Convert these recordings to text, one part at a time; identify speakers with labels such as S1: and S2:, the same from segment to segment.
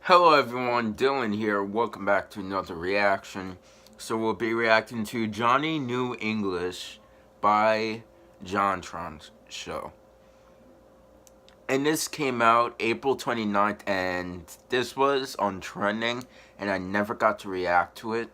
S1: Hello everyone, Dylan here. Welcome back to another reaction. So we'll be reacting to Johnny New English by JonTron's show. And this came out April 29th, and this was on trending, and I never got to react to it,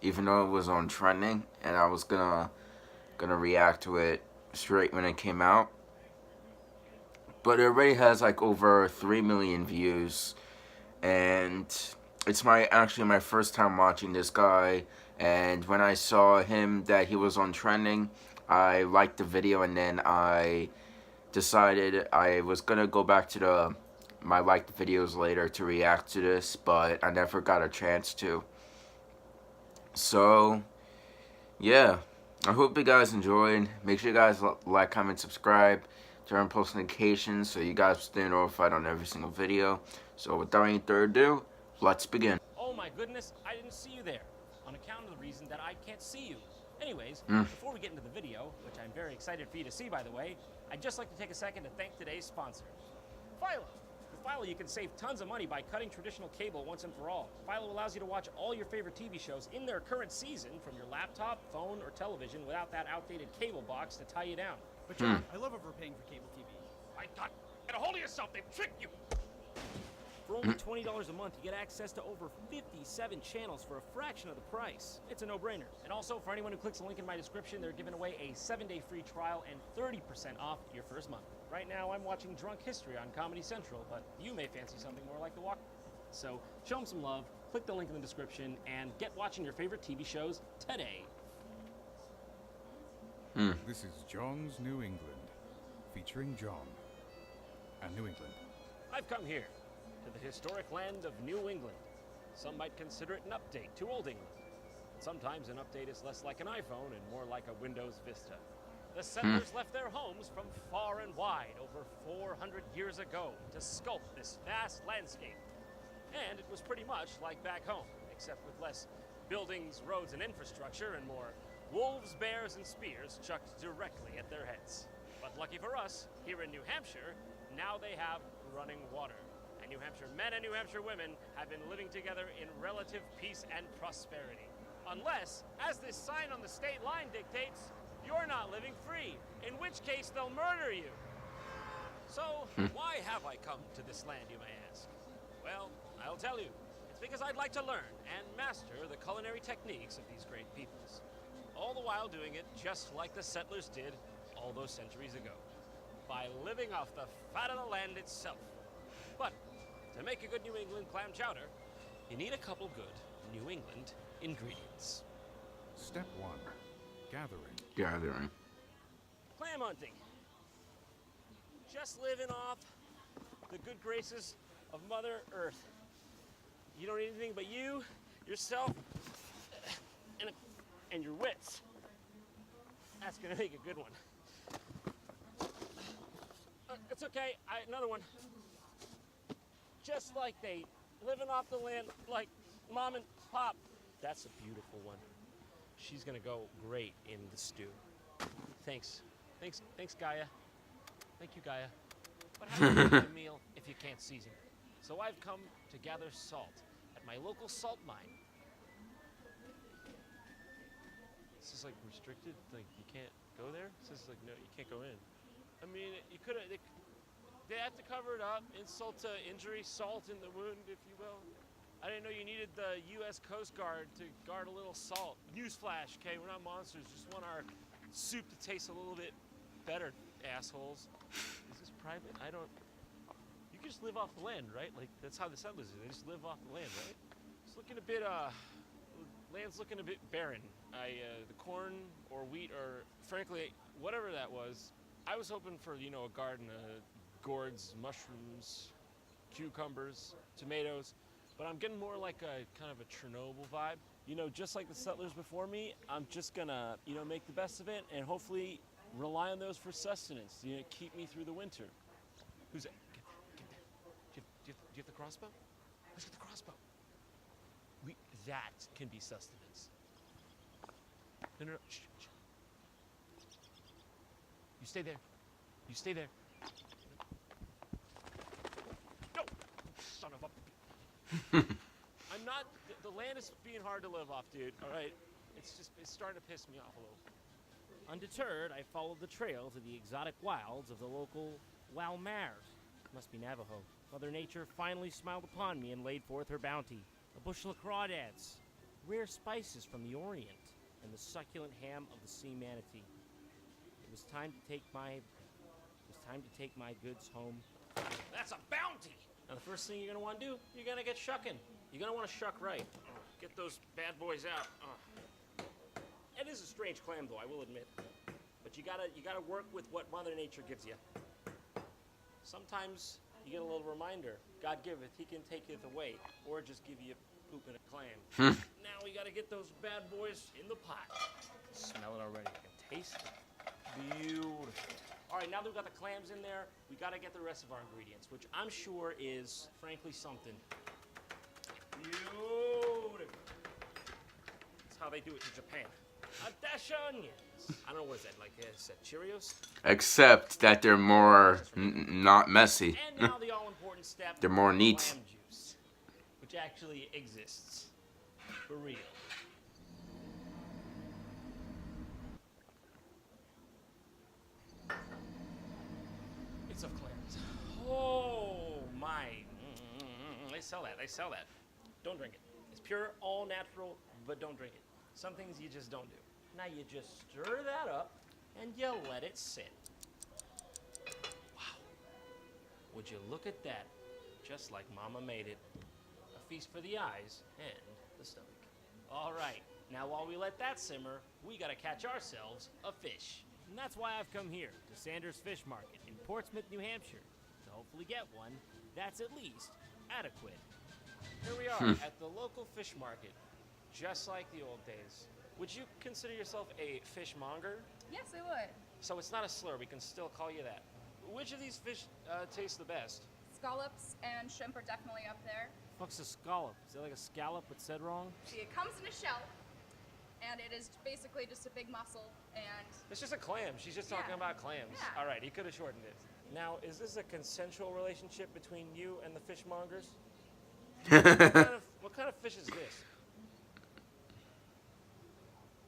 S1: even though it was on trending, and I was gonna react to it straight when it came out. But it already has like over 3 million views, and it's actually my first time watching this guy. And when I saw him that he was on trending, I liked the video, and then I decided I was gonna go back to my liked videos later to react to this, but I never got a chance to. So yeah, I hope you guys enjoyed. Make sure you guys like, comment, subscribe, turn on post notifications so you guys stay notified on every single video. So without any further ado, let's begin.
S2: Oh my goodness, I didn't see you there, on account of the reason that I can't see you. Anyways, before we get into the video, which I'm very excited for you to see, by the way, I'd just like to take a second to thank today's sponsor, Philo. With Philo, you can save tons of money by cutting traditional cable once and for all. Philo allows you to watch all your favorite TV shows in their current season from your laptop, phone, or television without that outdated cable box to tie you down.
S3: But John, I love overpaying for cable TV.
S2: My God, get a hold of yourself, they've tricked you! For only $20 a month, you get access to over 57 channels for a fraction of the price. It's a no-brainer. And also, for anyone who clicks the link in my description, they're giving away a 7-day free trial and 30% off your first month. Right now, I'm watching Drunk History on Comedy Central, but you may fancy something more like The Walk. So, show them some love, click the link in the description, and get watching your favorite TV shows today.
S3: This is John's New England, featuring John and New England.
S2: I've come here to the historic land of New England. Some might consider it an update to Old England. Sometimes an update is less like an iPhone and more like a Windows Vista. The settlers left their homes from far and wide over 400 years ago to sculpt this vast landscape. And it was pretty much like back home, except with less buildings, roads, and infrastructure, and more wolves, bears, and spears chucked directly at their heads. But lucky for us, here in New Hampshire, now they have running water. And New Hampshire men and New Hampshire women have been living together in relative peace and prosperity. Unless, as this sign on the state line dictates, you're not living free, in which case they'll murder you. So, why have I come to this land, you may ask? Well, I'll tell you. It's because I'd like to learn and master the culinary techniques of these great peoples. All the while doing it just like the settlers did all those centuries ago, by living off the fat of the land itself. But to make a good New England clam chowder, you need a couple good New England ingredients.
S3: Step 1, gathering.
S1: Gathering.
S2: Clam hunting. Just living off the good graces of Mother Earth. You don't need anything but you, yourself, and your wits. That's gonna make a good one. It's okay, another one. Just like they living off the land like Mom and Pop. That's a beautiful one. She's gonna go great in the stew. Thanks, Gaia. Thank you, Gaia. But how do you make a meal if you can't season it? So I've come to gather salt at my local salt mine. This is like restricted, like you can't go there? It says like, no, you can't go in. I mean, you could have, they have to cover it up, insult to injury, salt in the wound, if you will. I didn't know you needed the U.S. Coast Guard to guard a little salt. Newsflash, okay, we're not monsters, just want our soup to taste a little bit better, assholes. Is this private? You can just live off the land, right? Like, that's how the settlers do, they just live off the land, right? It's looking a bit, land's looking a bit barren. The corn or wheat or, frankly, whatever that was, I was hoping for, you know, a garden of gourds, mushrooms, cucumbers, tomatoes, but I'm getting more like a kind of a Chernobyl vibe. You know, just like the settlers before me, I'm just gonna, you know, make the best of it and hopefully rely on those for sustenance, you know, keep me through the winter. Who's that? Get that. Do you have the crossbow? Who's got the crossbow? That can be sustenance. No. Shh. You stay there. You stay there. No! Son of a... I'm not. The land is being hard to live off, dude. All right. It's starting to piss me off a little. Undeterred, I followed the trail to the exotic wilds of the local Walmares. Must be Navajo. Mother Nature finally smiled upon me and laid forth her bounty. A bushel of crawdads, rare spices from the Orient, and the succulent ham of the sea manatee. It was time to take my goods home. That's a bounty! Now the first thing you're gonna want to do, you're gonna get shucking. You're gonna want to shuck right. Get those bad boys out. It is a strange clam, though, I will admit. But you gotta work with what Mother Nature gives you. Sometimes you get a little reminder. God giveth, He can taketh away, or just give you poop in a clam. Now we gotta get those bad boys in the pot. Smell it already. I can taste it. Beautiful. All right, now that we've got the clams in there, we gotta get the rest of our ingredients, which I'm sure is, frankly, something. Beautiful. That's how they do it in Japan. A dash of onions. I don't know, what is that, like, is that Cheerios?
S1: Except that they're more not messy.
S2: And now the all-important step.
S1: They're more neat.
S2: Clam juice, which actually exists. For real. It's of clams. Oh, my. They sell that. They sell that. Don't drink it. It's pure, all natural, but don't drink it. Some things you just don't do. Now you just stir that up and you let it sit. Wow. Would you look at that? Just like Mama made it. A feast for the eyes and the stomach. All right. Now while we let that simmer, we gotta catch ourselves a fish. And that's why I've come here to Sanders Fish Market in Portsmouth, New Hampshire, to hopefully get one that's at least adequate. Here we are at the local fish market, just like the old days. Would you consider yourself a fishmonger?
S4: Yes, I would.
S2: So it's not a slur, we can still call you that. Which of these fish taste the best?
S4: Scallops and shrimp are definitely up there.
S2: Fuck's a scallop? Is that like a scallop but said wrong?
S4: See, it comes in a shell, and it is basically just a big mussel, and...
S2: It's just a clam. She's just talking about clams.
S4: Yeah.
S2: All right, he could have shortened it. Now, is this a consensual relationship between you and the fishmongers? What kind of fish is this?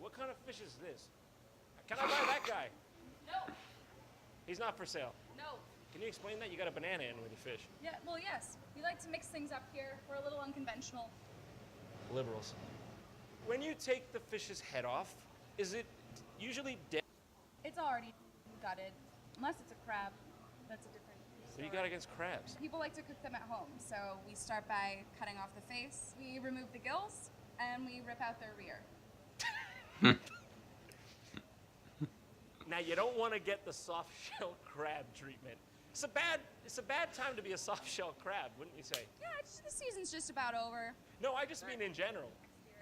S2: What kind of fish is this? Can I buy that guy?
S4: No,
S2: He's not for sale.
S4: no.
S2: Can you explain that? You got a banana in with your fish.
S4: Yeah, well, yes. We like to mix things up here. We're a little unconventional.
S2: Liberals. When you take the fish's head off, is it usually dead?
S4: It's already gutted, unless it's a crab. That's a different
S2: What do you
S4: story.
S2: got against crabs?
S4: People like to cook them at home, so we start by cutting off the face, we remove the gills, and we rip out their rear.
S2: Now, you don't want to get the soft shell crab treatment. It's a bad time to be a soft shell crab, wouldn't you say?
S4: Yeah, the season's just about over.
S2: No, I just mean in general.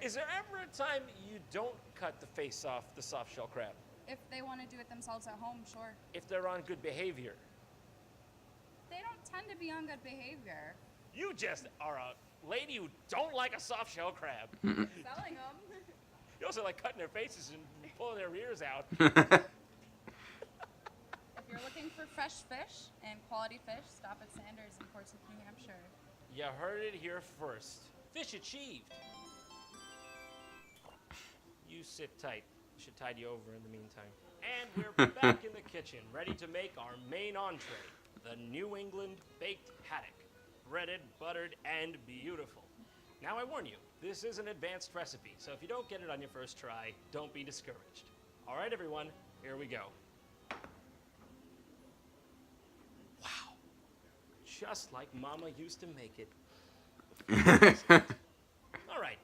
S2: Is there ever a time you don't cut the face off the soft shell crab?
S4: If they want to do it themselves at home, sure.
S2: If they're on good behavior.
S4: They don't tend to be on good behavior.
S2: You just are a lady who don't like a soft shell crab.
S4: Selling them.
S2: You also like cutting their faces and pulling their ears out.
S4: If you're looking for fresh fish and quality fish, stop at Sanders in Portsmouth, New Hampshire.
S2: You heard it here first. Fish achieved. You sit tight. I should tide you over in the meantime. And we're back in the kitchen, ready to make our main entree, the New England baked haddock. Breaded, buttered, and beautiful. Now I warn you, this is an advanced recipe, so if you don't get it on your first try, don't be discouraged. All right, everyone, here we go. Wow. Just like Mama used to make it. All right,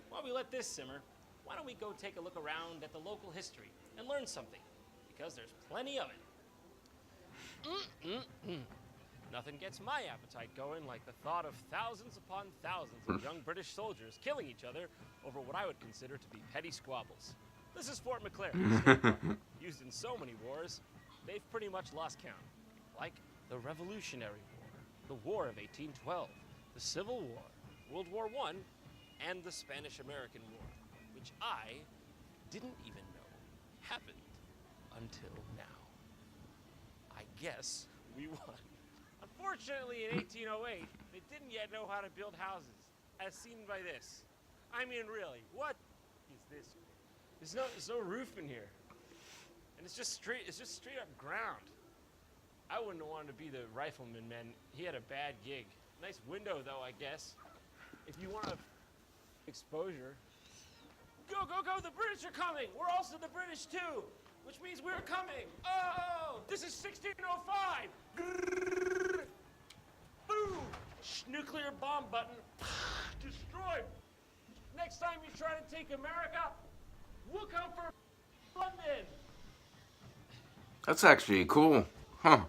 S2: while we let this simmer, why don't we go take a look around at the local history and learn something, because there's plenty of it. Nothing gets my appetite going like the thought of thousands upon thousands of young British soldiers killing each other over what I would consider to be petty squabbles. This is Fort McLaren, used in so many wars, they've pretty much lost count. Like the Revolutionary War, the War of 1812, the Civil War, World War I, and the Spanish-American War, which I didn't even know happened until now. I guess we won. Unfortunately, in 1808, they didn't yet know how to build houses. as seen by this. I mean, really, what is this? There's no roof in here, and it's just straight up ground. I wouldn't have wanted to be the rifleman, man. He had a bad gig. Nice window, though, I guess. If you want exposure. Go, go, go! The British are coming. We're also the British too, which means we're coming. Oh, this is 1605. Boom! Nuclear bomb button destroyed. Next time you try to take America, we'll come for London.
S1: That's actually cool, huh?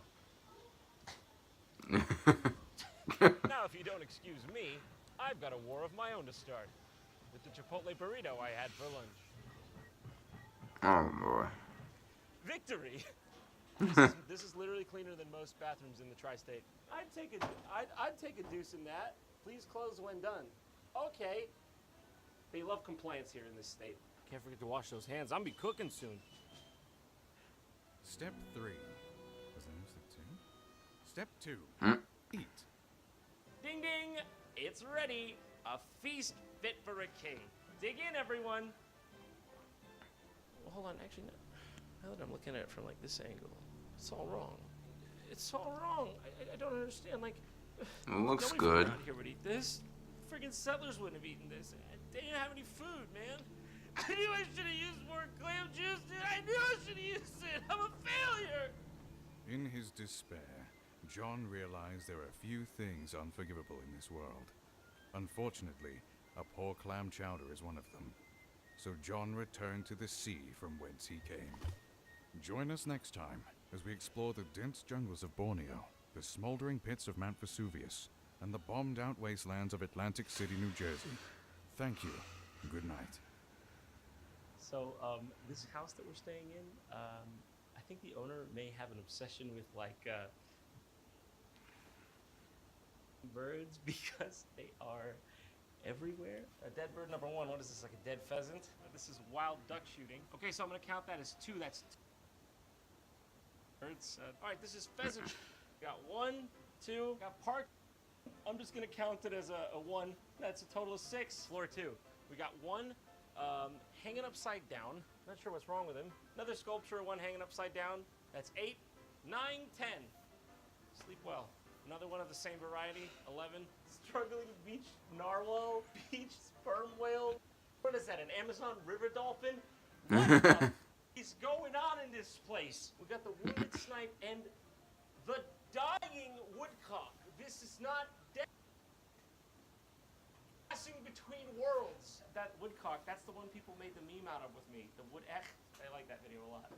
S2: Now, if you don't excuse me, I've got a war of my own to start with the Chipotle burrito I had for lunch.
S1: Oh boy.
S2: Victory. This is literally cleaner than most bathrooms in the tri-state. I'd take a deuce in that. Please close when done. Okay. They love compliance here in this state. Can't forget to wash those hands. I'm gonna be cooking soon.
S3: Step 3. Was there no step 2? Step 2. Eat.
S2: Ding ding! It's ready. A feast fit for a king. Dig in, everyone. Well, hold on. Actually, no. Now that I'm looking at it from like this angle, it's all wrong. It's all wrong. I don't understand. Like,
S1: It looks
S2: nobody
S1: good.
S2: around here would eat this. Friggin' settlers wouldn't have eaten this. They didn't have any food, man. I knew I should have used more clam juice, dude. I knew I should have used it. I'm a failure.
S3: In his despair, John realized there are few things unforgivable in this world. Unfortunately, a poor clam chowder is one of them. So John returned to the sea from whence he came. Join us next time as we explore the dense jungles of Borneo, the smoldering pits of Mount Vesuvius, and the bombed-out wastelands of Atlantic City, New Jersey. Thank you. Good night.
S2: So, this house that we're staying in, I think the owner may have an obsession with, like, birds because they are everywhere. A dead bird number 1. What is this, like a dead pheasant? This is wild duck shooting. Okay, so I'm going to count that as 2. That's birds. All right, this is pheasant. Got 1, 2. Got park. I'm just going to count it as a 1. That's a total of 6. Floor 2. We got 1 hanging upside down. Not sure what's wrong with him. Another sculpture, 1 hanging upside down. That's 8, 9, 10. Sleep well. Another one of the same variety, 11. Struggling beach narwhal, beach sperm whale. What is that, an Amazon river dolphin? What the is going on in this place? We got the wounded snipe and the dying woodcock. This is not dead. Passing between worlds. That woodcock, that's the one people made the meme out of with me. The wood, I like that video a lot.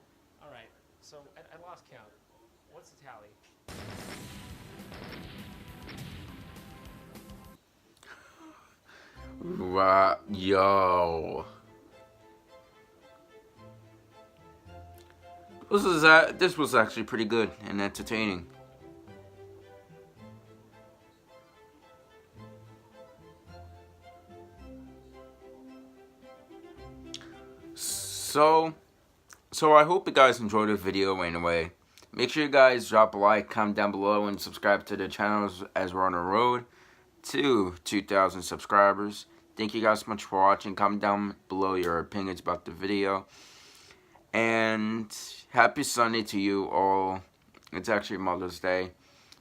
S2: All right, so I lost count. What's the tally?
S1: Wow, yo. This was actually pretty good and entertaining. So I hope you guys enjoyed the video anyway. Make sure you guys drop a like, comment down below, and subscribe to the channel as we're on the road to 2,000 subscribers. Thank you guys so much for watching. Comment down below your opinions about the video. And happy Sunday to you all. It's actually Mother's Day.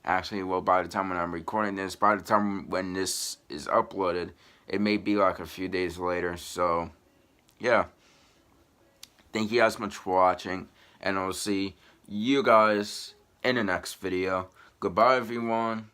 S1: Actually, well, by the time when I'm recording this, by the time when this is uploaded, it may be like a few days later. So, yeah. Thank you guys so much for watching. And I'll see you guys in the next video. Goodbye, everyone.